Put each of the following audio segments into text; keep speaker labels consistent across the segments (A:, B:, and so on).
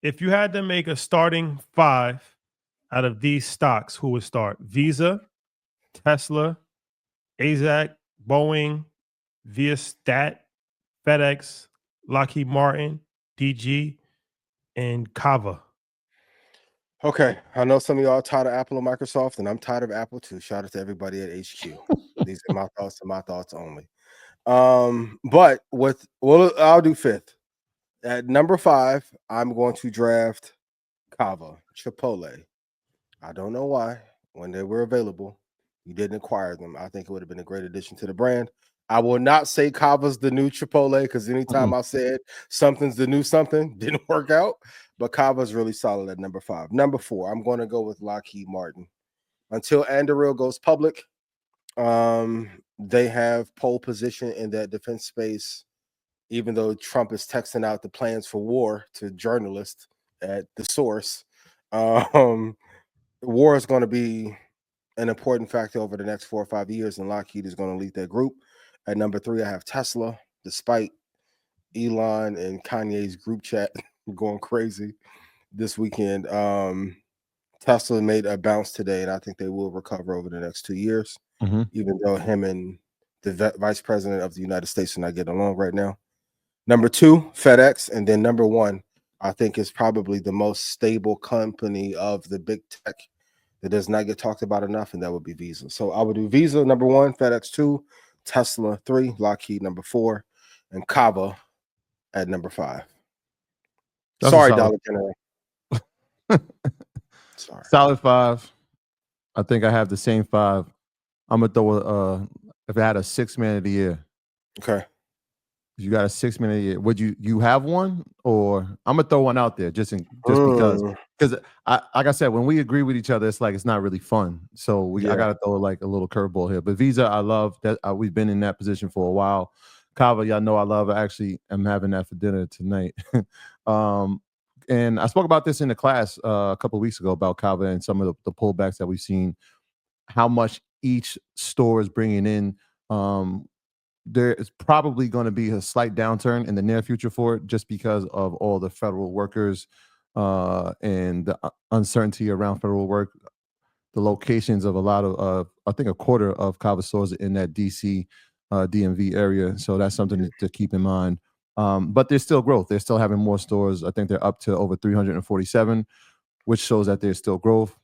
A: If you had to make a starting five out of these stocks, who would start? Visa, Tesla, AZAC, Boeing, Viastat, FedEx, Lockheed Martin, DG, and Kava.
B: Okay, I know some of y'all are tired of Apple and Microsoft, and I'm tired of Apple too. Shout out to everybody at HQ. These are my thoughts and my thoughts only. But I'll do fifth. At number 5, I'm going to draft Kava, Chipotle. I don't know why. When they were available, you didn't acquire them. I think it would have been a great addition to the brand. I will not say Kava's the new Chipotle because anytime I said something's the new something, didn't work out. But Kava's really solid at number 5. Number 4, I'm going to go with Lockheed Martin. Until Anduril goes public, they have pole position in that defense space, even though Trump is texting out the plans for war to journalists at the source. War is going to be an important factor over the next 4 or 5 years, and Lockheed is going to lead that group. At number 3, I have Tesla, despite Elon and Kanye's group chat going crazy this weekend. Tesla made a bounce today, and I think they will recover over the next 2 years, even though him and the vice president of the United States are not getting along right now. Number 2, FedEx, and then number 1, I think is probably the most stable company of the big tech that does not get talked about enough, and that would be Visa. So I would do Visa number 1, FedEx 2, Tesla 3, Lockheed number 4, and Kava at number 5.
C: That's
B: sorry, Dollar General.
C: Sorry. Solid 5. I think I have the same 5. I'm gonna throw if I had a 6-man of the year.
B: Okay.
C: You got a 6-man of the year. Would you have one, or I'm gonna throw one out there just because like I said, when we agree with each other, it's like it's not really fun. So I gotta throw like a little curveball here. But Visa, I love that. We've been in that position for a while. Kava, y'all know I love. I actually am having that for dinner tonight. And I spoke about this in the class a couple of weeks ago about Kava and some of the pullbacks that we've seen, how much each store is bringing in. There is probably going to be a slight downturn in the near future for it just because of all the federal workers and the uncertainty around federal work. The locations of a lot of, I think a quarter of Kava stores in that DC DMV area. So that's something to keep in mind. But there's still growth. They're still having more stores. I think they're up to over 347, which shows that there's still growth.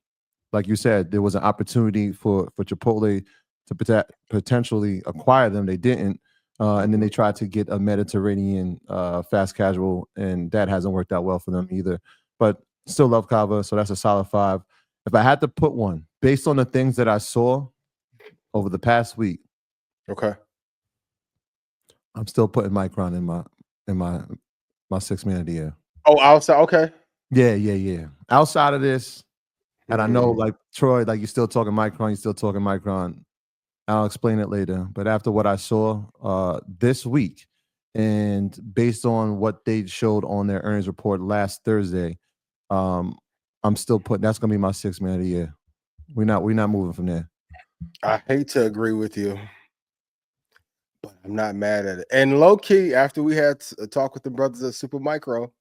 C: Like you said, there was an opportunity for Chipotle to potentially acquire them. They didn't. And then they tried to get a Mediterranean fast casual, and that hasn't worked out well for them either. But still love Kava, so that's a solid 5. If I had to put one, based on the things that I saw over the past week,
B: okay,
C: I'm still putting Micron in my 6-man of the year.
B: Oh, outside, okay.
C: Yeah. Outside of this, and I know, like Troy, like you're still talking Micron. I'll explain it later. But after what I saw this week, and based on what they showed on their earnings report last Thursday, I'm still putting that's gonna be my 6-man of the year. We're not moving from there.
B: I hate to agree with you, but I'm not mad at it. And low key, after we had a talk with the brothers at Super Micro,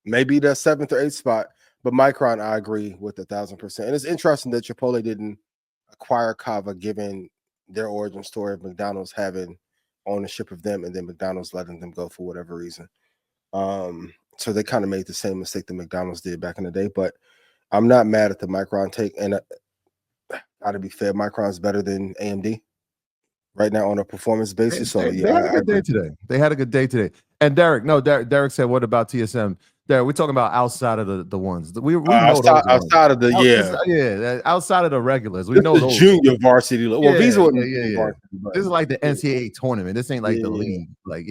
B: maybe the 7th or 8th spot. But Micron, I agree with 1,000%. And it's interesting that Chipotle didn't acquire Kava, given their origin story of McDonald's having ownership of them and then McDonald's letting them go for whatever reason. So they kind of made the same mistake that McDonald's did back in the day. But I'm not mad at the Micron take. And gotta be fair, Micron's better than AMD right now on a performance basis.
C: They had a good day today. They had a good day today. And Derek said, what about TSM? Derek, we're talking about outside of the ones. We know
B: outside of the
C: outside of the regulars. We know those
B: junior varsity. Well, Visa wouldn't
C: This is like the NCAA tournament. This ain't like the league. Like,